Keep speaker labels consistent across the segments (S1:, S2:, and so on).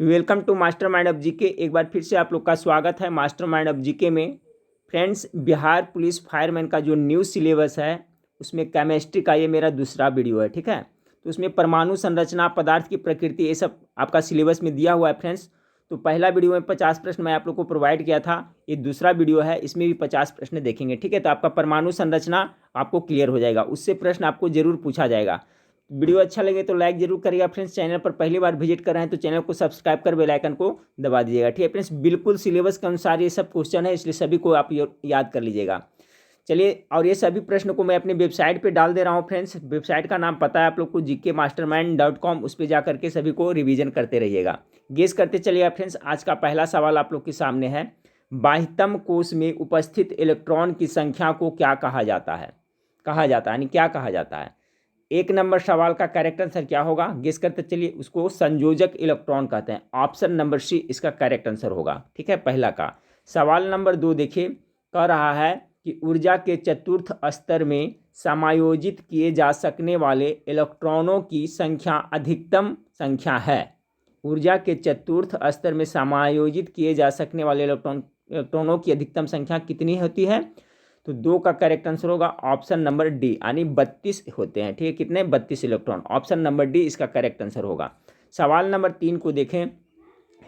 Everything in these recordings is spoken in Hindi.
S1: Welcome to master mind of GK. एक बार फिर से आप लोग का स्वागत है मास्टर माइंड ऑफ जीके में। फ्रेंड्स, बिहार पुलिस फायरमैन का जो न्यू सिलेबस है उसमें केमिस्ट्री का ये मेरा दूसरा वीडियो है। ठीक है, तो उसमें परमाणु संरचना, पदार्थ की प्रकृति, ये सब आपका सिलेबस में दिया हुआ है फ्रेंड्स। तो पहला वीडियो में 50 प्रश्न मैं आप लोग को प्रोवाइड किया था, ये दूसरा वीडियो है, इसमें भी 50 प्रश्न देखेंगे। ठीक है, तो आपका परमाणु संरचना आपको क्लियर हो जाएगा, उससे प्रश्न आपको जरूर पूछा जाएगा। वीडियो अच्छा लगे तो लाइक जरूर करिएगा फ्रेंड्स। चैनल पर पहली बार विजिट कर रहे हैं तो चैनल को सब्सक्राइब कर बेल आइकन को दबा दीजिएगा। ठीक है फ्रेंड्स, बिल्कुल सिलेबस के अनुसार ये सब क्वेश्चन है, इसलिए सभी को आप याद कर लीजिएगा। चलिए, और ये सभी प्रश्न को मैं अपनी वेबसाइट पे डाल दे रहा हूँ फ्रेंड्स। वेबसाइट का नाम पता है आप लोग को, gkmastermind.com। उस पर जा करके सभी को रिवीजन करते रहिएगा, गेस करते चलिएगा फ्रेंड्स। आज का पहला सवाल आप लोग के सामने है, बाह्यतम कोश में उपस्थित इलेक्ट्रॉन की संख्या को क्या कहा जाता है? यानी क्या कहा जाता है? एक नंबर सवाल का करेक्ट आंसर क्या होगा, गेस करते चलिए। उसको संयोजक इलेक्ट्रॉन कहते हैं। ऑप्शन नंबर सी इसका करेक्ट आंसर होगा। ठीक है, पहला का। सवाल नंबर 2 देखिए, कह रहा है कि ऊर्जा के चतुर्थ स्तर में समायोजित किए जा सकने वाले इलेक्ट्रॉनों की संख्या अधिकतम संख्या है। ऊर्जा के चतुर्थ स्तर में समायोजित किए जा सकने वाले इलेक्ट्रॉनों की अधिकतम संख्या कितनी होती है? तो 2 का करेक्ट आंसर होगा ऑप्शन नंबर डी, यानी 32 होते हैं। ठीक है, कितने? 32 इलेक्ट्रॉन। ऑप्शन नंबर डी इसका करेक्ट आंसर होगा। सवाल नंबर 3 को देखें,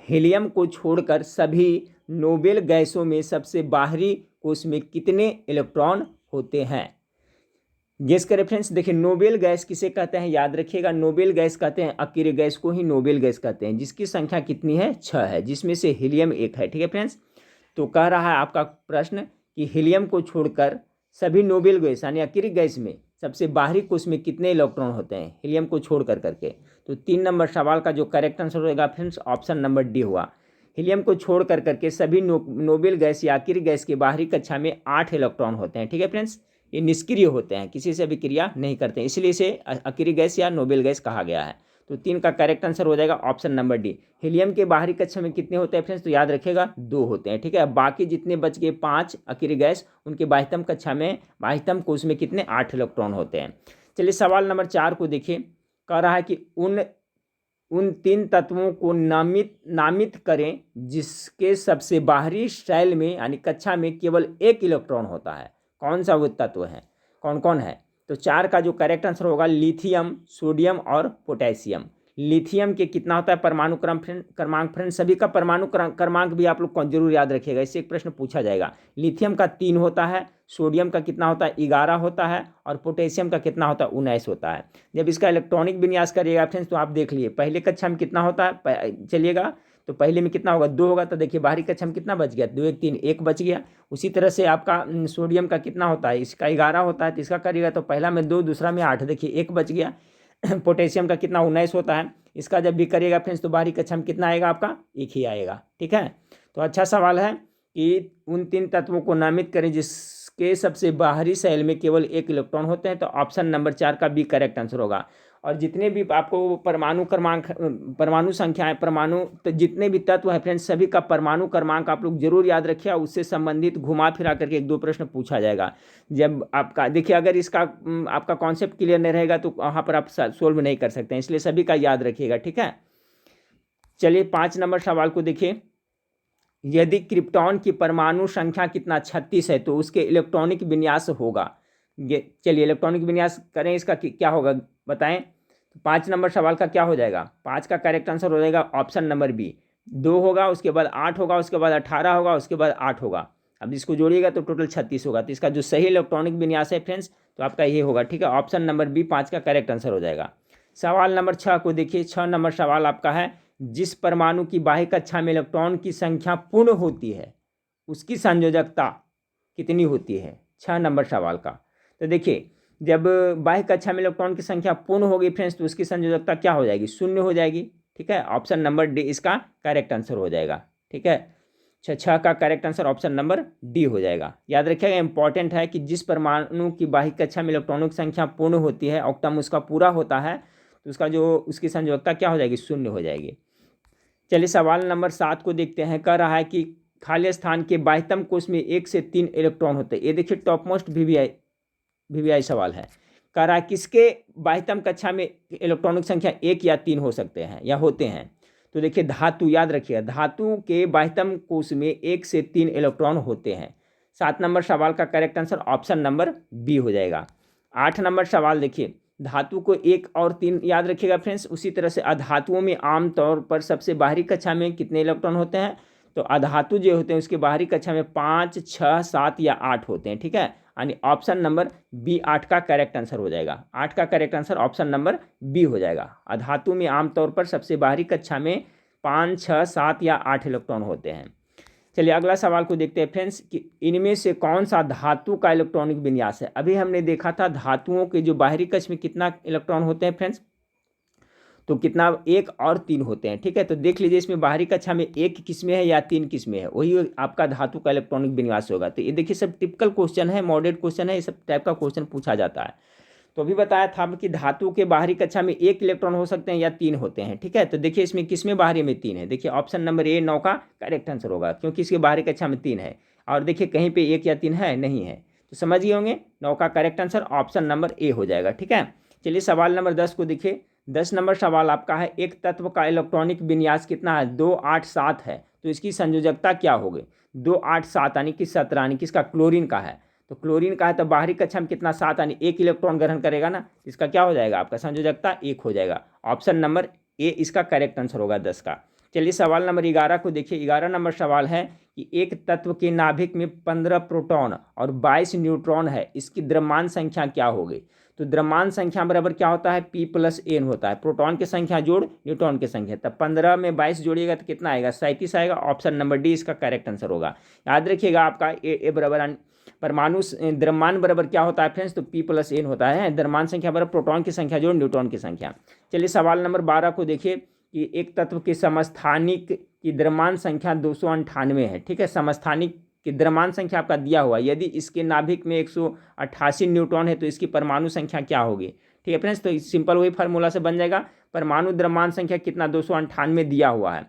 S1: हीलियम को छोड़कर सभी नोबेल गैसों में सबसे बाहरी कोश में कितने इलेक्ट्रॉन होते हैं? गेस करें फ्रेंड्स। देखिए, नोबेल गैस किसे कहते हैं, याद रखिएगा। नोबेल गैस कहते हैं, अकेले गैस को ही नोबेल गैस कहते हैं, जिसकी संख्या कितनी है? 6 है, जिसमें से हीलियम एक है। ठीक है फ्रेंड्स, तो कह रहा है आपका प्रश्न कि हीलियम को छोड़कर सभी नोबेल गैस यानी अकेले गैस में सबसे बाहरी कोश में कितने इलेक्ट्रॉन होते हैं, हीलियम को छोड़ करके। तो 3 नंबर सवाल का जो करेक्ट आंसर होगा फ्रेंड्स, ऑप्शन नंबर डी हुआ। हीलियम को छोड़ करके सभी नोबेल गैस या अकेले गैस की बाहरी कक्षा में 8 इलेक्ट्रॉन होते हैं। ठीक है फ्रेंड्स, ये निष्क्रिय होते हैं, किसी से भी क्रिया नहीं करते हैं, इसलिए इसे अकेले गैस या नोबेल गैस कहा गया है। तो 3 का करेक्ट आंसर हो जाएगा ऑप्शन नंबर डी। हीलियम के बाहरी कक्षा में कितने होते हैं फ्रेंड्स? तो याद रखिएगा 2 होते हैं। ठीक है, बाकी जितने बच गए 5 अकेले गैस, उनके बाह्यतम कक्षा में, बाह्यतम कोश में कितने? 8 इलेक्ट्रॉन होते हैं। चलिए, सवाल नंबर 4 को देखिए। कह रहा है कि उन 3 तत्वों को नामित करें जिसके सबसे बाहरी शेल में यानी कक्षा में केवल 1 इलेक्ट्रॉन होता है। कौन सा वो तत्व है, कौन कौन है? तो 4 का जो करेक्ट आंसर होगा लिथियम, सोडियम और पोटेशियम। लिथियम के कितना होता है परमाणु क्रमांक फ्रेंड? सभी का परमाणु क्रमांक भी आप लोग को जरूर याद रखिएगा, इससे एक प्रश्न पूछा जाएगा। लिथियम का 3 होता है, सोडियम का कितना होता है? 11 होता है, और पोटेशियम का कितना होता है? 19 होता है। जब इसका इलेक्ट्रॉनिक विन्यास करिएगा फ्रेंड्स तो आप देख लिए पहले कक्षा में कितना होता है, चलिएगा। तो पहले में कितना होगा? 2 होगा। तो देखिए बाहरी कक्षा में कितना बच गया? 2 1 3 1 बच गया। उसी तरह से आपका सोडियम का कितना होता है? इसका 11 होता है, तो इसका करिएगा तो पहला में 2, दूसरा में 8, देखिए 1 बच गया। पोटेशियम का कितना? 19 होता है, इसका जब भी करिएगा फ्रेंड्स तो बाहरी कक्षा में कितना आएगा? आपका 1 ही आएगा। ठीक है, तो अच्छा सवाल है कि उन 3 तत्वों को नामित करें जिसके सबसे बाहरी शेल में केवल 1 इलेक्ट्रॉन होते हैं। तो ऑप्शन नंबर 4 का बी करेक्ट आंसर होगा। और जितने भी आपको परमाणु क्रमांक, परमाणु संख्याएं, तो जितने भी तत्व हैं फ्रेंड्स, सभी का परमाणु क्रमांक आप लोग जरूर याद रखिए, उससे संबंधित घुमा फिरा करके 1 2 प्रश्न पूछा जाएगा। जब आपका देखिए, अगर इसका आपका कॉन्सेप्ट क्लियर नहीं रहेगा तो वहाँ पर आप सोल्व नहीं कर सकते हैं, इसलिए सभी का याद रखिएगा। ठीक है, चलिए 5 नंबर सवाल को देखिए। यदि क्रिप्टॉन की परमाणु संख्या कितना? 36 है, तो उसके इलेक्ट्रॉनिक विन्यास होगा। चलिए इलेक्ट्रॉनिक विन्यास करें, इसका क्या होगा बताएं। तो 5 नंबर सवाल का क्या हो जाएगा? 5 का करेक्ट आंसर हो जाएगा ऑप्शन नंबर बी। 2 होगा, उसके बाद 8 होगा, उसके बाद 18 होगा, उसके बाद 8 होगा। अब इसको जोड़िएगा तो टोटल 36 होगा। तो इसका जो सही इलेक्ट्रॉनिक विन्यास है फ्रेंड्स, तो आपका ये होगा। ठीक है, ऑप्शन नंबर बी 5 का करेक्ट आंसर हो जाएगा। सवाल नंबर 6 को देखिए। 6 नंबर सवाल आपका है, जिस परमाणु की बाह्य कक्षा में इलेक्ट्रॉन की संख्या पूर्ण होती है उसकी संयोजकता कितनी होती है? 6 नंबर सवाल का। तो देखिए, जब बाह्य कक्षा में इलेक्ट्रॉन की संख्या पूर्ण होगी फ्रेंड्स तो उसकी संयोजकता क्या हो जाएगी? 0 हो जाएगी। ठीक है, ऑप्शन नंबर डी इसका करेक्ट आंसर हो जाएगा। ठीक है, 6 का correct answer option number D हो जाएगा। याद रखिएगा, इंपॉर्टेंट है कि जिस परमाणु की बाह्य कक्षा में इलेक्ट्रॉनों की संख्या पूर्ण होती है, ऑक्टम उसका पूरा होता है, तो उसका जो उसकी संयोजकता क्या हो जाएगी? 0 हो जाएगी। चलिए सवाल नंबर 7 को देखते हैं। कह रहा है कि खाली स्थान के बाह्यतम कोश में 1 से 3 इलेक्ट्रॉन होते हैं। ये देखिए टॉप मोस्ट वीवीआई सवाल है। कह रहा है किसके बाह्यतम कक्षा में इलेक्ट्रॉनिक संख्या 1 या 3 हो सकते हैं या होते हैं? तो देखिए धातु, याद रखिएगा धातु के बाह्यतम कोश में 1 से 3 इलेक्ट्रॉन होते हैं। 7 नंबर सवाल का correct answer option number B हो जाएगा। 8 नंबर सवाल देखिए, धातु को 1 और 3 याद रखिएगा फ्रेंड्स। उसी तरह से अधातुओं में आमतौर पर सबसे बाहरी कक्षा में कितने इलेक्ट्रॉन होते हैं, तो अधातु जो होते हैं उसके बाहरी कक्षा में 5, 6, 7 या 8 होते हैं, ठीक है। यानी ऑप्शन नंबर बी 8 का करेक्ट आंसर हो जाएगा। 8 का correct answer option number B हो जाएगा। अधातु में आमतौर पर सबसे बाहरी कक्षा में 5, 6, 7 या 8 इलेक्ट्रॉन होते हैं। चलिए अगला सवाल को देखते हैं फ्रेंड्स कि इनमें से कौन सा धातु का इलेक्ट्रॉनिक विन्यास है। अभी हमने देखा था धातुओं के जो बाहरी कक्ष में कितना इलेक्ट्रॉन होते हैं फ्रेंड्स, तो कितना 1 और 3 होते हैं, ठीक है। तो देख लीजिए इसमें बाहरी कक्षा में 1 किस्में है या 3 किस्में है, वही आपका धातु का इलेक्ट्रॉनिक विन्यास होगा। तो ये देखिए सब टिपिकल क्वेश्चन है, मॉडरेट क्वेश्चन है, ये सब टाइप का क्वेश्चन पूछा जाता है। तो अभी बताया था कि धातु के बाहरी कक्षा में 1 इलेक्ट्रॉन हो सकते हैं या 3 होते हैं, ठीक है। तो देखिए इसमें किसमें बाहरी में 3 है, देखिए ऑप्शन नंबर ए 9 का करेक्ट आंसर होगा, क्योंकि इसके बाहरी कक्षा में 3 है। और देखिए कहीं पे 1 या 3 है नहीं है, तो समझ गए होंगे 9 का correct answer option number A हो जाएगा, ठीक है। चलिए सवाल नंबर 10 को देखिए। 10 नंबर सवाल आपका है, एक तत्व का इलेक्ट्रॉनिक विन्यास कितना है, 2, 8, 7 है, तो इसकी संयोजकता क्या होगी। 2, 8, 7 यानी कि 17, यानी कि इसका क्लोरीन का है। तो क्लोरीन का है तो बाहरी कक्षा में कितना 7 यानी 1 इलेक्ट्रॉन ग्रहण करेगा ना, इसका क्या हो जाएगा आपका संयोजकता 1 हो जाएगा। ऑप्शन नंबर ए इसका करेक्ट आंसर होगा 10 का। चलिए सवाल नंबर 11 को देखिए। 11 नंबर सवाल है कि एक तत्व के नाभिक में 15 प्रोटॉन और 22 न्यूट्रॉन है, इसकी द्रव्यमान संख्या क्या होगी। तो द्रव्यमान संख्या बराबर क्या होता है, P + N होता है, प्रोटॉन की संख्या जोड़ न्यूट्रॉन की संख्या। तब 15 में 22 जोड़िएगा तो कितना आएगा, 37 आएगा। ऑप्शन नंबर डी इसका करेक्ट आंसर होगा। याद रखिएगा आपका ए बराबर परमाणु द्रव्यमान बराबर क्या होता है फ्रेंड्स, तो P + N होता है, द्रव्यमान संख्या बराबर प्रोटॉन की संख्या जोड़ न्यूट्रॉन की संख्या। चलिए सवाल नंबर 12 को देखिए कि एक तत्व के समस्थानिक की द्रव्यमान संख्या 298 है, ठीक है। समस्थानिक की द्रव्यमान संख्या आपका दिया हुआ है, यदि इसके नाभिक में 188 न्यूट्रॉन है तो इसकी परमाणु संख्या क्या होगी, ठीक है फ्रेंड्स। तो सिंपल वही फार्मूला से बन जाएगा, परमाणु द्रव्यमान संख्या कितना 298 दिया हुआ है,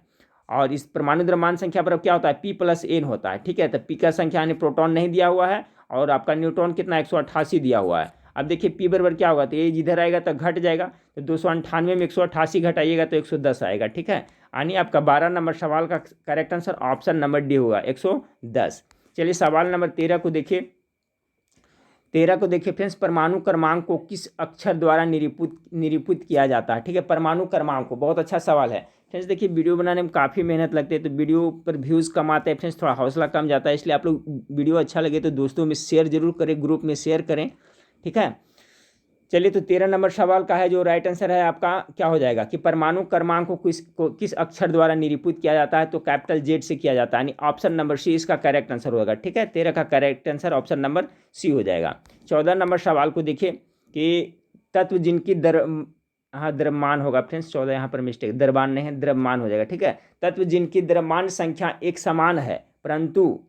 S1: और इस परमाणु द्रव्यमान संख्या पर क्या होता है, P + N होता है, ठीक है। तो P का संख्या यानी प्रोटॉन नहीं दिया हुआ है, और आपका न्यूट्रॉन कितना 188 दिया हुआ है। अब देखिए P बराबर क्या होगा, तो ये जिधर आएगा तो घट जाएगा, तो 298 में 188 घटाइएगा तो 110 आएगा, ठीक है। यानी आपका 12 नंबर सवाल का correct answer option number D होगा 110। चलिए सवाल नंबर 13 को देखिए। 13 को देखिए फ्रेंड्स, परमाणु क्रमांक को किस अक्षर द्वारा निरूपित किया जाता है, ठीक है। परमाणु क्रमांक को, बहुत अच्छा सवाल है फ्रेंड्स। देखिए वीडियो बनाने में काफ़ी मेहनत लगती है, तो वीडियो पर व्यूज़ कम आते हैं फ्रेंड्स, थोड़ा हौसला कम जाता है, इसलिए आप लोग वीडियो अच्छा लगे तो दोस्तों में शेयर जरूर करें, ग्रुप में शेयर करें, ठीक है। चलिए तो 13 नंबर सवाल का है जो राइट आंसर है आपका क्या हो जाएगा कि परमाणु क्रमांक को किस अक्षर द्वारा निरूपित किया जाता है, तो कैपिटल Z से किया जाता है, यानी ऑप्शन नंबर सी इसका करेक्ट आंसर होगा, ठीक है। 13 का correct answer option number C हो जाएगा। 14 नंबर सवाल को देखिए कि तत्व जिनकी द्रव्यमान होगा फ्रेंड्स, 14 यहाँ पर मिस्टेक, द्रव्यमान नहीं है, द्रव्यमान हो जाएगा, ठीक है। तत्व जिनकी द्रव्यमान संख्या एक समान है परंतु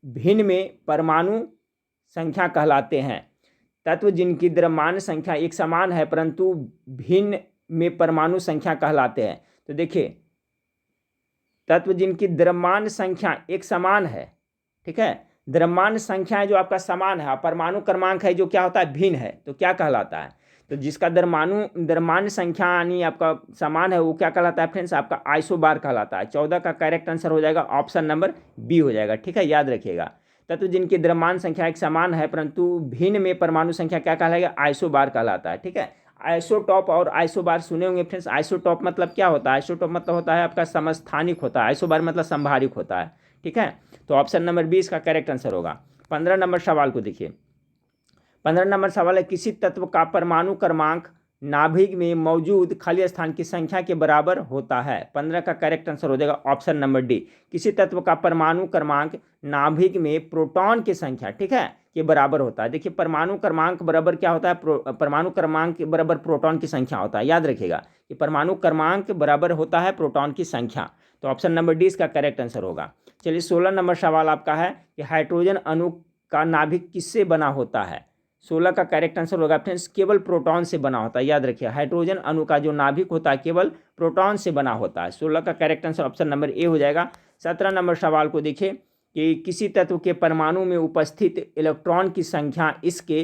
S1: भिन्न में परमाणु संख्या कहलाते हैं। तत्व जिनकी द्रव्यमान संख्या एक समान है परंतु भिन्न में परमाणु संख्या कहलाते हैं। तो देखिए तत्व जिनकी द्रव्यमान संख्या एक समान है, ठीक है, द्रव्यमान संख्या है जो आपका समान है, परमाणु क्रमांक है जो क्या होता है भिन्न है, तो क्या कहलाता है, तो जिसका द्रव्यमान संख्या यानी आपका समान है वो क्या कहलाता है फ्रेंड्स, आपका आइसोबार कहलाता है। 14 का करेक्ट आंसर हो जाएगा ऑप्शन नंबर बी हो जाएगा, ठीक है। याद रखिएगा तत्व जिनकी द्रव्यमान संख्या एक समान है परंतु भिन्न में परमाणु संख्या क्या कहलाएगा, आइसोबार कहलाता है, ठीक है। आइसोटॉप और आइसोबार सुने होंगे फ्रेंड्स। आइसोटॉप मतलब क्या होता है, आइसोटॉप मतलब होता है आपका समस्थानिक होता है, आइसोबार मतलब संभारिक होता है, ठीक है। तो ऑप्शन नंबर 20 का करेक्ट आंसर होगा। 15 नंबर सवाल को देखिए। 15 नंबर सवाल है किसी तत्व का परमाणु क्रमांक नाभिक में मौजूद खाली स्थान की संख्या के बराबर होता है। 15 का करेक्ट आंसर हो जाएगा ऑप्शन नंबर डी। किसी तत्व का परमाणु क्रमांक नाभिक में प्रोटॉन की संख्या, ठीक है, के बराबर होता है। देखिए परमाणु क्रमांक बराबर क्या होता है, परमाणु क्रमांक बराबर प्रोटॉन की संख्या होता है। याद रखिएगा कि परमाणु क्रमांक बराबर होता है प्रोटॉन की संख्या, तो ऑप्शन नंबर डी इसका करेक्ट आंसर होगा। चलिए 16 नंबर सवाल आपका है कि हाइड्रोजन अणु का नाभिक किससे बना होता है। 16 का करेक्ट आंसर होगा फ्रेंड्स केवल प्रोटॉन से बना होता है। याद रखिए हाइड्रोजन अणु का जो नाभिक होता है केवल प्रोटॉन से बना होता है। 16 का correct answer option number A हो जाएगा। 17 नंबर सवाल को देखिए कि किसी तत्व के परमाणु में उपस्थित इलेक्ट्रॉन की संख्या इसके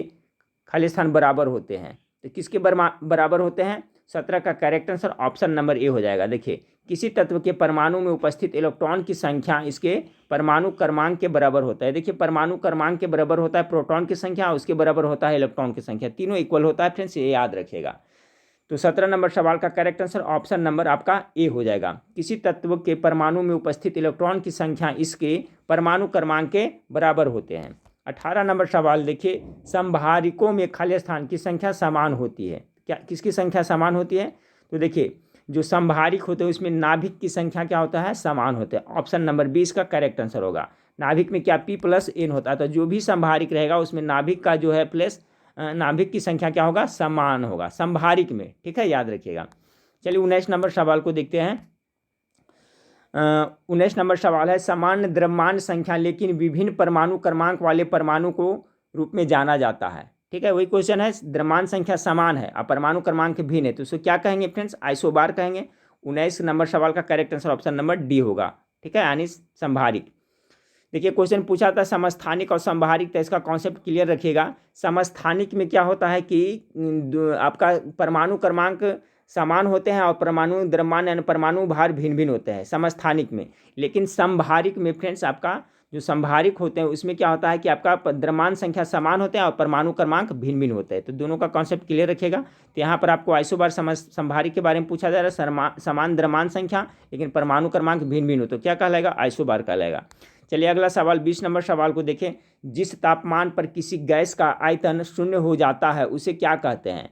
S1: खाली स्थान बराबर होते हैं। तो किसके बराबर होते हैं, 17 का correct answer option number A हो जाएगा। देखिए, किसी तत्व के परमाणु में उपस्थित इलेक्ट्रॉन की संख्या इसके परमाणु क्रमांक के बराबर होता है। देखिए, परमाणु क्रमांक के बराबर होता है प्रोटॉन की संख्या, उसके बराबर होता है इलेक्ट्रॉन की संख्या, तीनों इक्वल होता है फ्रेंड्स, ये याद रखिएगा। तो 17 नंबर सवाल का करेक्ट आंसर ऑप्शन नंबर आपका ए हो जाएगा। किसी तत्व के परमाणु में उपस्थित इलेक्ट्रॉन की संख्या इसके परमाणु क्रमांक के बराबर होते हैं। 18 नंबर सवाल देखिए, संभारिकों में खाली स्थान की संख्या समान होती है। क्या किसकी संख्या समान होती है? तो देखिए, जो संभारिक होते हैं उसमें नाभिक की संख्या क्या होता है? समान होते हैं। ऑप्शन नंबर 20 का करेक्ट आंसर होगा। नाभिक में क्या P + N होता है, तो जो भी संभारिक रहेगा उसमें नाभिक का जो है प्लस नाभिक की संख्या क्या होगा? समान होगा संभारिक में, ठीक है, याद रखिएगा। चलिए 19 नंबर सवाल को देखते हैं। 19 नंबर सवाल है, समान द्रव्यमान संख्या लेकिन विभिन्न परमाणु क्रमांक वाले परमाणु को रूप में जाना जाता है। ठीक है, वही क्वेश्चन है, द्रव्यमान संख्या समान है और परमाणु क्रमांक भिन्न है, तो उसको क्या कहेंगे फ्रेंड्स? आइसोबार कहेंगे। 19 नंबर सवाल का correct answer option number D होगा। ठीक है, यानी संभारिक। देखिए, क्वेश्चन पूछा था समस्थानिक और संभारिक, तो इसका कॉन्सेप्ट क्लियर रखिएगा। समस्थानिक में क्या होता है कि आपका परमाणु क्रमांक समान होते हैं और परमाणु द्रव्यमान यानी परमाणु भार भिन्न भिन्न होते हैं समस्थानिक में। लेकिन संभारिक में फ्रेंड्स आपका जो संभारिक होते हैं उसमें क्या होता है कि आपका द्रव्यमान संख्या समान होते हैं और परमाणु क्रमांक भिन्न भिन्न होते हैं। तो दोनों का कॉन्सेप्ट क्लियर रखिएगा। तो यहाँ पर आपको आइसोबार संभारिक के बारे में पूछा जा रहा है, समान द्रव्यमान संख्या लेकिन परमाणु क्रमांक भिन्न भिन्न हो, तो क्या कहलाएगा? आइसोबार कहलाएगा। चलिए अगला सवाल 20 नंबर सवाल को देखें। जिस तापमान पर किसी गैस का आयतन शून्य हो जाता है उसे क्या कहते हैं?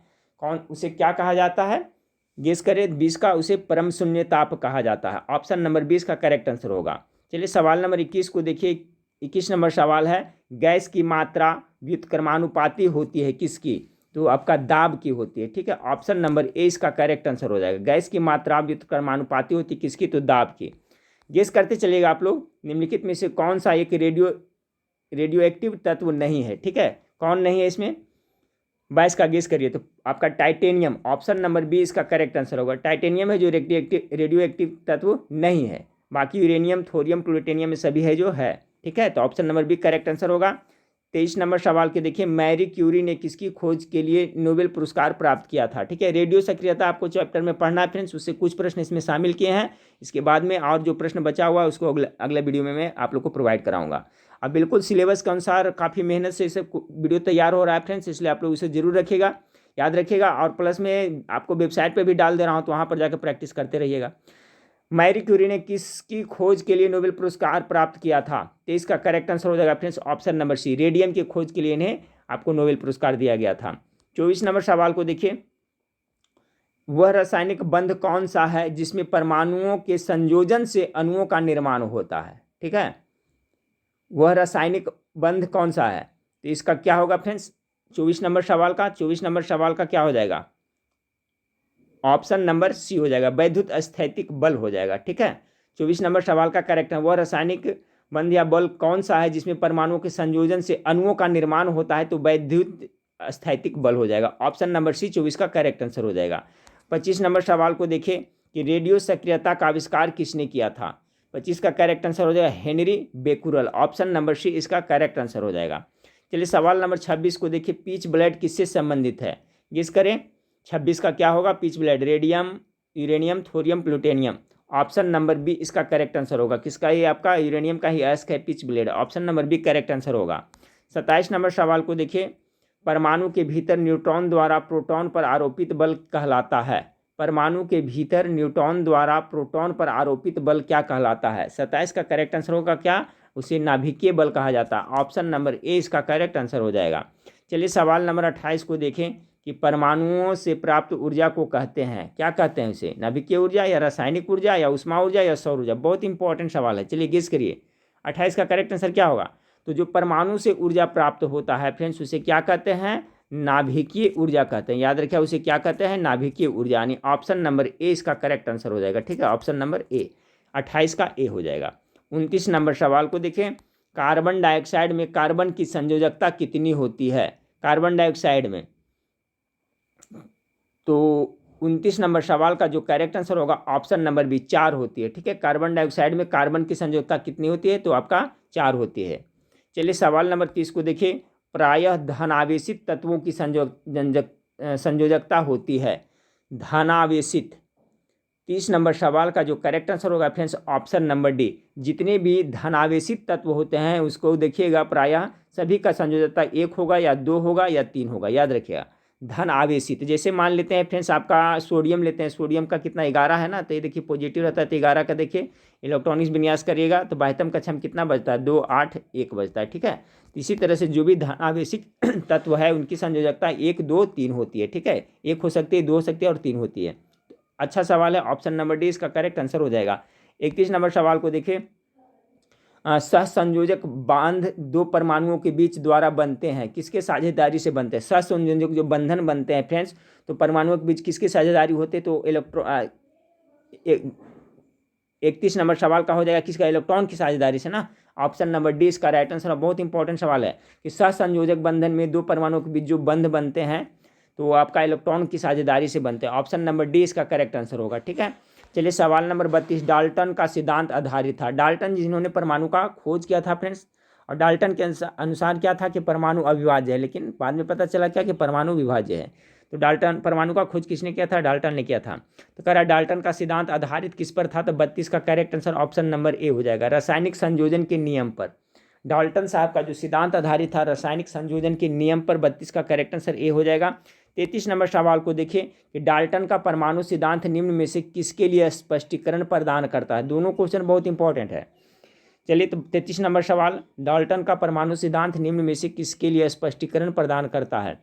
S1: उसे क्या कहा जाता है? गेस करें 20 का, उसे परम शून्य ताप कहा जाता है। ऑप्शन नंबर 20 का करेक्ट आंसर होगा। चलिए सवाल नंबर 21 को देखिए। 21 नंबर सवाल है, गैस की मात्रा व्युत्क्रमानुपाती होती है किसकी? तो आपका दाब की होती है। ठीक है, ऑप्शन नंबर ए इसका करेक्ट आंसर हो जाएगा। गैस की मात्रा व्युत्क्रमानुपाती होती है किसकी? तो दाब की। गेस करते चलिएगा आप लोग, निम्नलिखित में से कौन सा एक रेडियो एक्टिव तत्व नहीं है? ठीक है, कौन नहीं है इसमें? 22 का गेस करिए। तो आपका टाइटेनियम, ऑप्शन नंबर बी इसका करेक्ट आंसर होगा। टाइटेनियम है जो रेडियो एक्टिव तत्व नहीं है। बाकी यूरेनियम, थोरियम, प्लूटोनियम में सभी है जो है। ठीक है, तो option number B correct answer होगा। 23 नंबर सवाल के देखिए, मैरी क्यूरी ने किसकी खोज के लिए नोबेल पुरस्कार प्राप्त किया था? ठीक है, रेडियो सक्रियता आपको चैप्टर में पढ़ना है फ्रेंड्स, उससे कुछ प्रश्न इसमें शामिल किए हैं। इसके बाद में और जो प्रश्न बचा हुआ है उसको अगले वीडियो में मैं आप लोग को प्रोवाइड कराऊंगा। अब बिल्कुल सिलेबस के अनुसार काफ़ी मेहनत से इसे वीडियो तैयार हो रहा है फ्रेंड्स, इसलिए आप लोग इसे जरूर रखिएगा, याद रखिएगा। और प्लस में आपको वेबसाइट पर भी डाल दे रहा हूँ, तो वहाँ पर जाकर प्रैक्टिस करते रहिएगा। मैरी क्यूरी ने किसकी खोज के लिए नोबेल पुरस्कार प्राप्त किया था? तो इसका करेक्ट आंसर हो जाएगा friends option number C. Radium की खोज के लिए इन्हें आपको नोबेल पुरस्कार दिया गया था। 24 नंबर सवाल को देखिए, वह रासायनिक बंध कौन सा है जिसमें परमाणुओं के संयोजन से अणुओं का निर्माण होता है? ठीक है, वह रासायनिक बंध कौन सा है? तो इसका क्या होगा फ्रेंड्स? 24 नंबर सवाल का क्या हो जाएगा? ऑप्शन नंबर सी हो जाएगा, वैद्युत स्थैतिक बल हो जाएगा। ठीक है, 24 नंबर सवाल का करेक्ट है, वह रासायनिक बंध या बल कौन सा है जिसमें परमाणुओं के संयोजन से अणुओं का निर्माण होता है? तो वैद्युत स्थैतिक बल हो जाएगा। ऑप्शन नंबर सी 24 का करेक्ट आंसर हो जाएगा। 25 नंबर सवाल को देखिए कि रेडियो सक्रियता का आविष्कार किसने किया था? 25 का करेक्ट आंसर हो जाएगा Henri Becquerel. Option number C इसका करेक्ट आंसर हो जाएगा। चलिए सवाल नंबर 26 को देखिए, पीच ब्लेड किससे संबंधित है? गेस करें 26 का क्या होगा? Pitchblende, radium, uranium, thorium, plutonium. Option number B इसका करेक्ट आंसर होगा। किसका? ये आपका यूरेनियम का ही अयस्क है pitchblende. Option number B correct answer होगा। 27 नंबर सवाल को देखिए, परमाणु के भीतर न्यूट्रॉन द्वारा प्रोटॉन पर आरोपित बल कहलाता है? परमाणु के भीतर न्यूट्रॉन द्वारा प्रोटॉन पर आरोपित बल क्या कहलाता है? 27 का करेक्ट आंसर होगा क्या? उसे नाभिकीय बल कहा जाता है। ऑप्शन नंबर ए इसका करेक्ट आंसर हो जाएगा। चलिए सवाल नंबर 28 को देखें कि परमाणुओं से प्राप्त ऊर्जा को कहते हैं, क्या कहते हैं उसे? नाभिकीय ऊर्जा या रासायनिक ऊर्जा या ऊष्मा ऊर्जा या सौर ऊर्जा? बहुत इंपॉर्टेंट सवाल है। चलिए गेस करिए 28 का करेक्ट आंसर क्या होगा? तो जो परमाणु से ऊर्जा प्राप्त होता है फ्रेंड्स उसे क्या कहते हैं? नाभिकीय ऊर्जा कहते हैं। याद रखिए उसे क्या कहते हैं? नाभिकीय ऊर्जा, यानी ऑप्शन नंबर ए इसका करेक्ट आंसर हो जाएगा। ठीक है, ऑप्शन नंबर ए 28 का ए हो जाएगा। 29 नंबर सवाल को देखें, कार्बन डाइऑक्साइड में कार्बन की संयोजकता कितनी होती है? कार्बन डाइऑक्साइड में, तो 29 नंबर सवाल का जो करेक्ट आंसर होगा ऑप्शन नंबर बी 4 होती है। ठीक है, कार्बन डाइऑक्साइड में कार्बन की संयोजकता कितनी होती है? तो आपका 4 होती है। चलिए सवाल नंबर 30 को देखिए, प्रायः धनावेशित तत्वों की संयोजकता होती है। धनावेशित। 30 नंबर सवाल का जो करेक्ट आंसर होगा फ्रेंड्स ऑप्शन नंबर डी। जितने भी धनावेशित तत्व होते हैं उसको देखिएगा प्रायः सभी का संयोजकता 1 होगा या 2 होगा या 3 होगा, याद रखिएगा। धन आवेशित, जैसे मान लेते हैं फ्रेंड्स आपका सोडियम लेते हैं, सोडियम का कितना 11 है ना, तो ये देखिए पॉजिटिव रहता है, तो 11 का देखिए इलेक्ट्रॉनिक्स विन्यास करिएगा तो बाह्यतम कक्षा में कितना बचता है, 2 8 1 बचता है, ठीक है। तो इसी तरह से जो भी धन आवेशित तत्व है उनकी संयोजकता 1 2 3 होती है, ठीक है। 1 हो सकती है, 2 हो सकती है और 3 होती है। अच्छा सवाल है, ऑप्शन नंबर डी इसका करेक्ट आंसर हो जाएगा। 31 नंबर सवाल को देखिए, सहसंयोजक बांध दो परमाणुओं के बीच द्वारा बनते हैं, किसके साझेदारी से बनते हैं। सहसंयोजक जो बंधन बनते हैं फ्रेंड्स, तो परमाणुओं के बीच किसकी साझेदारी होते, तो 31 नंबर सवाल का हो जाएगा किसका, इलेक्ट्रॉन की साझेदारी से ना। ऑप्शन नंबर डी इसका राइट आंसर। बहुत इंपॉर्टेंट सवाल है कि सहसंयोजक बंधन में दो परमाणुओं के बीच जो बंध बनते हैं तो वो आपका इलेक्ट्रॉन की साझेदारी से बनते हैं। ऑप्शन नंबर डी इसका करेक्ट आंसर होगा, ठीक है। चलिए सवाल नंबर 32, डाल्टन का सिद्धांत आधारित था। डाल्टन जिन्होंने परमाणु का खोज किया था फ्रेंड्स, और डाल्टन के अनुसार क्या था कि परमाणु अविभाज्य है, लेकिन बाद में पता चला क्या कि परमाणु विभाज्य है। तो डाल्टन परमाणु का खोज किसने किया था, डाल्टन ने किया था। तो कह रहा डाल्टन का सिद्धांत आधारित किस पर था, तो 32 का correct answer option number A हो जाएगा, रासायनिक संयोजन के नियम पर। डाल्टन साहब का जो सिद्धांत आधारित था रासायनिक संयोजन के नियम पर, 32 का करेक्ट आंसर ए हो जाएगा। 33 नंबर सवाल को देखिए कि डाल्टन का परमाणु सिद्धांत निम्न में से किसके लिए स्पष्टीकरण प्रदान करता है। दोनों क्वेश्चन बहुत इंपॉर्टेंट है। चलिए तो 33 नंबर सवाल, डाल्टन का परमाणु सिद्धांत निम्न में से किसके लिए स्पष्टीकरण प्रदान करता है।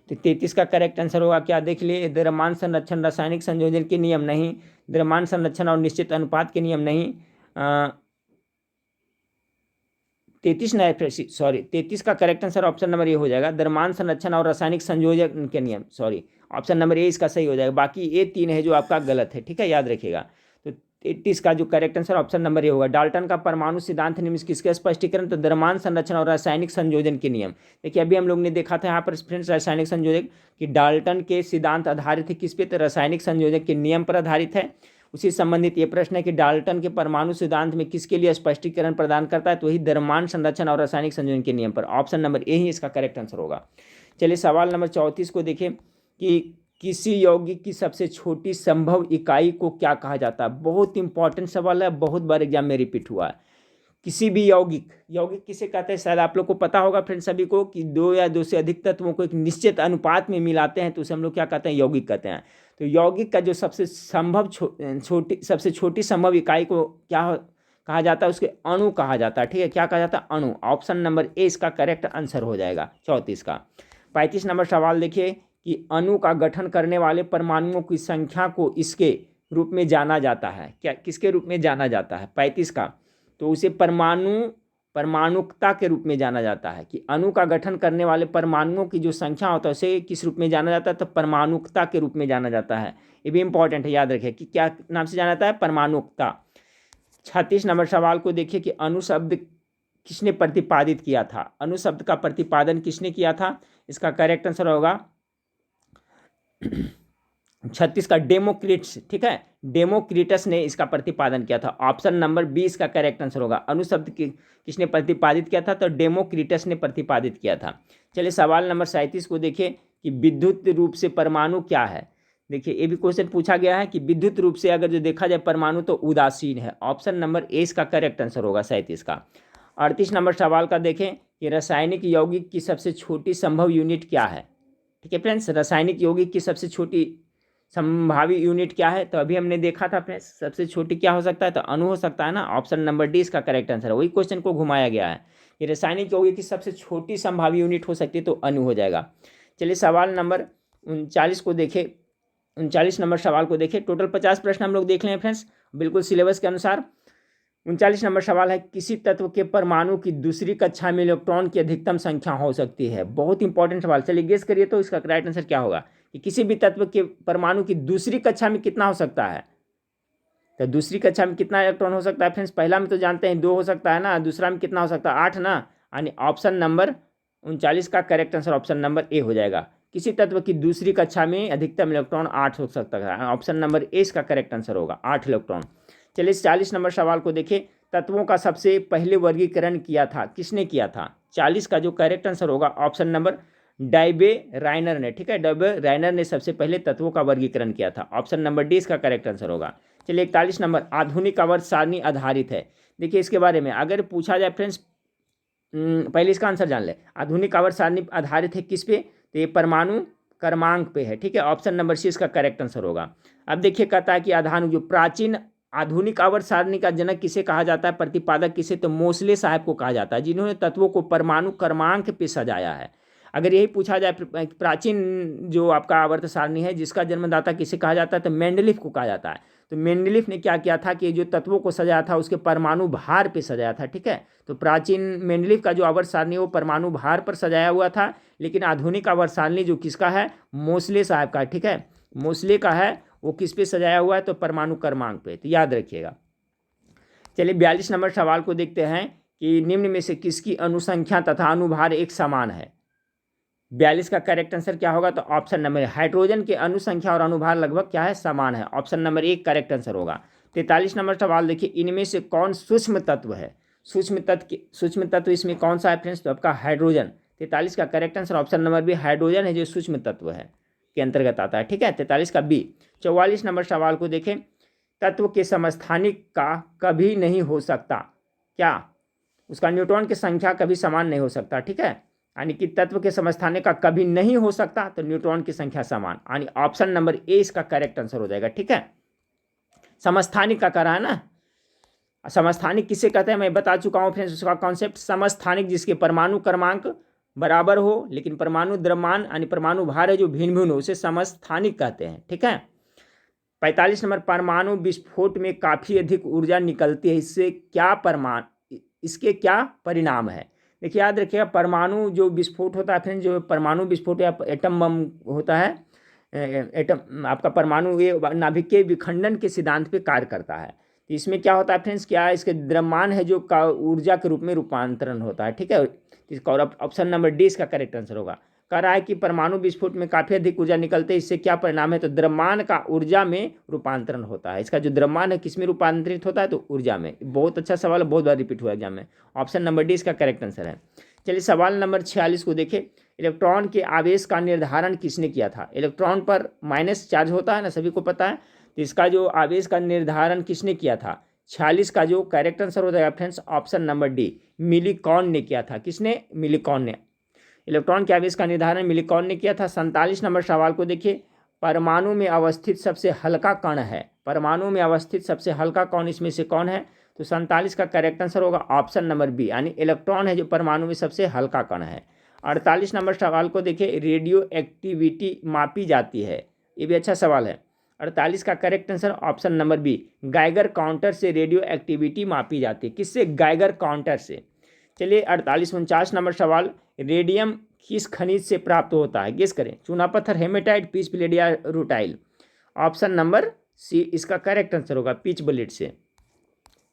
S1: तो 33 का करेक्ट आंसर होगा क्या, देख लिए, द्रव्यमान संरक्षण रासायनिक संयोजन के नियम नहीं, द्रव्यमान संरक्षण और निश्चित अनुपात के नियम नहीं, 33 का correct answer option number A हो जाएगा, द्रव्यमान संरक्षण और रासायनिक संयोजन के नियम, ऑप्शन नंबर ए इसका सही हो जाएगा। बाकी ये 3 है जो आपका गलत है, ठीक है, याद रखिएगा। तो 33 का जो correct answer option number A होगा। डाल्टन का परमाणु सिद्धांत निम्न किसके स्पष्टीकरण, तो द्रव्यमान संरक्षण और रासायनिक संयोजन के नियम। देखिए अभी हम लोग ने देखा था यहाँ पर फ्रेंड्स रासायनिक संयोजक कि डाल्टन के सिद्धांत आधारित है किस पे, तो रासायनिक संयोजक के नियम पर आधारित है। उसी संबंधित ये प्रश्न है कि डाल्टन के परमाणु सिद्धांत में किसके लिए स्पष्टीकरण प्रदान करता है, तो वही द्रव्यमान संरक्षण और रासायनिक संयोजन के नियम पर। ऑप्शन नंबर ए ही इसका करेक्ट आंसर होगा। चलिए सवाल नंबर 34 को देखें कि किसी यौगिक की सबसे छोटी संभव इकाई को क्या कहा जाता है। बहुत इंपॉर्टेंट सवाल है, बहुत बार एग्जाम में रिपीट हुआ है। किसी भी यौगिक किसे कहते हैं, शायद आप लोग को पता होगा फ्रेंड्स सभी को कि 2 या 2 से अधिक तत्वों को एक निश्चित अनुपात में मिलाते हैं तो उसे हम लोग क्या कहते हैं, यौगिक कहते हैं। तो यौगिक का जो सबसे सबसे छोटी संभव इकाई को क्या कहा जाता है, उसके अणु कहा जाता है, ठीक है। क्या कहा जाता है, अणु। ऑप्शन नंबर ए इसका करेक्ट आंसर हो जाएगा 34 का। 35 नंबर सवाल देखिए कि अणु का गठन करने वाले परमाणुओं की संख्या को इसके रूप में जाना जाता है, क्या किसके रूप में जाना जाता है, 35 का, तो उसे परमाणुकता के रूप में जाना जाता है। कि अणु का गठन करने वाले परमाणुओं की जो संख्या होता है उसे किस रूप में जाना जाता है, तो परमाणुकता के रूप में जाना जाता है। ये भी इंपॉर्टेंट है, याद रखिए कि क्या नाम से जाना जाता है, परमाणुकता। 36 नंबर सवाल को देखिए कि अणु शब्द किसने प्रतिपादित किया था। अणु शब्द का प्रतिपादन किसने किया था, इसका करेक्ट आंसर होगा 36 का डेमोक्रिटस, ठीक है, डेमोक्रिटस ने इसका प्रतिपादन किया था। ऑप्शन नंबर 20 का करेक्ट आंसर होगा। अणु शब्द किसने प्रतिपादित किया था, तो डेमोक्रिटस ने प्रतिपादित किया था। चलिए सवाल नंबर 37 को देखिए कि विद्युत रूप से परमाणु क्या है। देखिए ये भी क्वेश्चन पूछा गया है कि विद्युत रूप से अगर जो देखा जाए परमाणु तो उदासीन है। ऑप्शन नंबर ए इसका करेक्ट आंसर होगा 37 का। 38 नंबर सवाल का देखें कि रासायनिक यौगिक की सबसे छोटी संभव यूनिट क्या है। ठीक है फ्रेंड्स, रासायनिक यौगिक की सबसे छोटी संभावी यूनिट क्या है, तो अभी हमने देखा था फ्रेंड्स सबसे छोटी क्या हो सकता है, तो अणु हो सकता है ना। ऑप्शन नंबर डी इसका करेक्ट आंसर है। वही क्वेश्चन को घुमाया गया है कि रासायनिक यौगिक की सबसे छोटी संभावी यूनिट हो सकती है तो अणु हो जाएगा। चलिए सवाल नंबर 39 को देखें, 39 नंबर सवाल को देखें। टोटल 50 प्रश्न हम लोग देख लें फ्रेंड्स, बिल्कुल सिलेबस के अनुसार। 39 नंबर सवाल है किसी तत्व के परमाणु की दूसरी कक्षा में इलेक्ट्रॉन की अधिकतम संख्या हो सकती है। बहुत इंपॉर्टेंट सवाल, चलिए गेस करिए तो इसका राइट आंसर क्या होगा कि किसी भी तत्व के परमाणु की दूसरी कक्षा में कितना हो सकता है। तो दूसरी कक्षा में कितना इलेक्ट्रॉन हो सकता है फ्रेंड्स, पहला में तो जानते हैं 2 हो सकता है ना, दूसरा में कितना हो सकता है 8 ना, यानी ऑप्शन नंबर 39 का correct answer option number A हो जाएगा। किसी तत्व की दूसरी कक्षा में अधिकतम इलेक्ट्रॉन 8 हो सकता है, ऑप्शन नंबर ए इसका करेक्ट आंसर होगा, 8 इलेक्ट्रॉन। चलिए 40 नंबर सवाल को देखें, तत्वों का सबसे पहले वर्गीकरण किया था किसने किया था। 40 का जो करेक्ट आंसर होगा ऑप्शन नंबर डाइबे राइनर ने, ठीक है, डाइबे राइनर ने सबसे पहले तत्वों का वर्गीकरण किया था। ऑप्शन नंबर डी इसका करेक्ट आंसर होगा। चलिए 41 नंबर, आधुनिक आवर्त सारणी आधारित है। देखिए इसके बारे में अगर पूछा जाए फ्रेंड्स, पहले इसका आंसर जान ले। आधुनिक आवर्त सारणी आधारित है किस पे? तो ये परमाणु क्रमांक पे है, ठीक है। ऑप्शन नंबर सी इसका करेक्ट आंसर होगा। अब देखिए कहता है कि जो प्राचीन आधुनिक आवर्त सारणी का जनक किसे कहा जाता है, प्रतिपादक किसे? तो मोसले साहब को कहा जाता है, जिन्होंने तत्वों को परमाणु क्रमांक पे सजाया है। अगर यही पूछा जाए प्राचीन जो आपका आवर्त सारणी है जिसका जन्मदाता किसे कहा जाता है, तो मेंडलीफ को कहा जाता है। तो मेंडलीफ ने क्या किया था कि जो तत्वों को सजाया था उसके परमाणु भार पे सजाया था, ठीक है। तो प्राचीन मेंडलीफ का जो आवर्त सारणी है वो परमाणु भार पर सजाया हुआ था, लेकिन आधुनिक आवर्त सारणी जो किसका है, मोसले साहब का, ठीक है, मोसले का है, वो किस पे सजाया हुआ है, तो परमाणु क्रमांक पे, तो याद रखिएगा। चलिए 42 नंबर सवाल को देखते हैं कि निम्न में से किसकी अनुसंख्या तथा अनुभार एक समान है। 42 का करेक्ट आंसर क्या होगा, तो ऑप्शन नंबर, हाइड्रोजन के अनुसंख्या और अनुभार लगभग क्या है, समान है। ऑप्शन नंबर 1 करेक्ट आंसर होगा। 43 नंबर सवाल देखिए, इनमें से कौन सूक्ष्म तत्व है? सूक्ष्म तत्व इसमें कौन सा है फ्रेंड्स, तो आपका हाइड्रोजन। 43 का correct answer option number B, hydrogen है जो सूक्ष्म तत्व है के अंतर्गत आता है, ठीक है। 43 का बी। 44 नंबर सवाल को देखें, तत्व के समस्थानिक का कभी नहीं हो सकता क्या? उसका न्यूट्रॉन की संख्या कभी समान नहीं हो सकता, ठीक है। यानी कि तत्व के समस्थानिक का कभी नहीं हो सकता तो न्यूट्रॉन की संख्या समान, यानी ऑप्शन नंबर ए इसका करेक्ट आंसर हो जाएगा, ठीक है। समस्थानिक का करा है ना, समस्थानिक किसे कहते हैं मैं बता चुका हूँ फ्रेंड्स, उसका कॉन्सेप्ट समस्थानिक जिसके परमाणु क्रमांक बराबर हो लेकिन परमाणु द्रव्यमान यानी परमाणु भार है जो भिन्न भिन्न हो, उसे समस्थानिक कहते हैं, ठीक है। 45 नंबर, परमाणु विस्फोट में काफ़ी अधिक ऊर्जा निकलती है, इसके क्या परिणाम है? देखिए याद रखिएगा, परमाणु जो विस्फोट होता है फ्रेंड्स, जो परमाणु विस्फोट या एटम बम होता है, एटम आपका परमाणु ये नाभिक के विखंडन के सिद्धांत पे कार्य करता है। तो इसमें क्या होता है फ्रेंड्स, क्या इसके द्रव्यमान है जो का ऊर्जा के रूप में रूपांतरण होता है, ठीक है। इसका ऑप्शन नंबर डी इसका करेक्ट आंसर होगा। कह रहा है कि परमाणु विस्फोट में काफ़ी अधिक ऊर्जा निकलते हैं, इससे क्या परिणाम है, तो द्रव्यमान का ऊर्जा में रूपांतरण होता है। इसका जो द्रव्यमान है किस में रूपांतरित होता है, तो ऊर्जा में। बहुत अच्छा सवाल है, बहुत बार रिपीट हुआ एग्जाम में। ऑप्शन नंबर डी इसका करेक्ट आंसर है। चलिए सवाल नंबर 46 को देखें, इलेक्ट्रॉन के आवेश का निर्धारण किसने किया था? इलेक्ट्रॉन पर माइनस चार्ज होता है ना, सभी को पता है। तो इसका जो आवेश का निर्धारण किसने किया था? 46 का जो करेक्ट आंसर हो जाएगा फ्रेंड्स, ऑप्शन नंबर डी, मिलीकॉन ने किया था। किसने? मिलीकॉन ने। इलेक्ट्रॉन के आवेश का निर्धारण मिलीकॉन ने किया था। 47 नंबर सवाल को देखिए, परमाणु में अवस्थित सबसे हल्का कण है। परमाणु में अवस्थित सबसे हल्का कण इसमें से कौन है? तो 47 का करेक्ट आंसर होगा ऑप्शन नंबर बी, यानी इलेक्ट्रॉन है जो परमाणु में सबसे हल्का कण है। 48 नंबर सवाल को देखिए, रेडियो एक्टिविटी मापी जाती है, ये भी अच्छा सवाल है। 48 का correct answer option number B, Geiger counter से रेडियो एक्टिविटी मापी जाती है। किससे? गाइगर काउंटर से। चलिए 48-49 नंबर सवाल, रेडियम किस खनिज से प्राप्त होता है? गेस करें। चूना पत्थर, हेमेटाइट, पीच ब्लेड या रूटाइल? ऑप्शन नंबर सी इसका करेक्ट आंसर होगा, पीच ब्लेड से।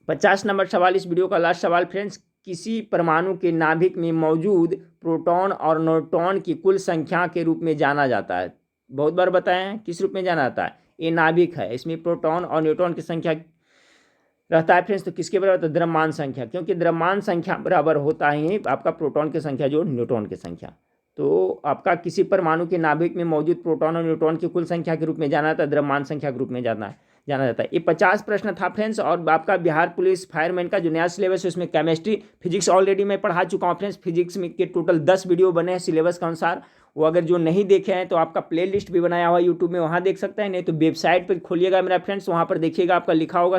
S1: 50 नंबर सवाल, इस वीडियो का लास्ट सवाल फ्रेंड्स, किसी परमाणु के नाभिक में मौजूद प्रोटॉन और न्यूट्रॉन की कुल संख्या के रूप में जाना जाता है? बहुत बार बताए हैं, किस रूप में जाना जाता है? ये नाभिक है, इसमें प्रोटॉन और न्यूट्रॉन की संख्या रहता है फ्रेंड्स, तो किसके बराबर? तो द्रव्यमान संख्या, क्योंकि द्रव्यमान संख्या बराबर होता ही आपका प्रोटॉन की संख्या जो न्यूट्रॉन की संख्या। तो आपका किसी परमाणु के नाभिक में मौजूद प्रोटॉन और न्यूट्रॉन की कुल संख्या के रूप में जाना जाता है, द्रव्यमान संख्या के रूप में जाना जाता है। ये 50 प्रश्न था फ्रेंड्स, और आपका बिहार पुलिस फायरमैन का जो नया सिलेबस है उसमें केमिस्ट्री, फिजिक्स ऑलरेडी मैं पढ़ा चुका हूँ फ्रेंड्स। फिजिक्स में के टोटल 10 वीडियो बने हैं सिलेबस के अनुसार। वो अगर जो नहीं देखे हैं तो आपका प्ले लिस्ट भी बनाया हुआ है यूट्यूब में, वहाँ देख सकते हैं, नहीं तो वेबसाइट पर खोलिएगा मेरा फ्रेंड्स, वहाँ पर देखिएगा, आपका लिखा होगा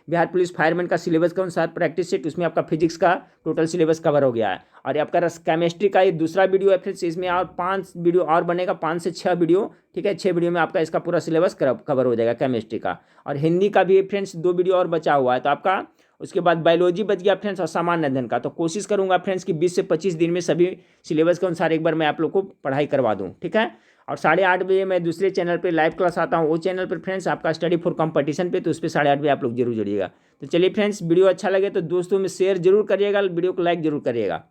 S1: बिहार पुलिस फायरमैन का सिलेबस के अनुसार प्रैक्टिस सेट, उसमें आपका फिजिक्स का टोटल सिलेबस कवर हो गया है। और आपका केमिस्ट्री का ये दूसरा वीडियो है फ्रेंड्स, इसमें और 5 वीडियो और बनेगा, 5 से 6 वीडियो, ठीक है। 6 वीडियो में आपका इसका पूरा सिलेबस कवर हो जाएगा केमिस्ट्री का। और हिंदी का भी फ्रेंड्स 2 वीडियो और बचा हुआ है, तो आपका उसके बाद बायोलॉजी बच गया फ्रेंड्स, और सामान्य अध्ययन का। तो कोशिश करूंगा फ्रेंड्स कि 20 से 25 दिन में सभी सिलेबस के अनुसार एक बार मैं आप लोग को पढ़ाई करवा दूँ, ठीक है। और 8:30 बजे मैं दूसरे चैनल पे लाइव क्लास आता हूँ, वो चैनल पर फ्रेंड्स आपका स्टडी फॉर कंपटीशन पे, तो उस पर 8:30 बजे आप लोग जरूर जुड़िएगा। तो चलिए फ्रेंड्स, वीडियो अच्छा लगे तो दोस्तों में शेयर जरूर करिएगा, वीडियो को लाइक जरूर करिएगा।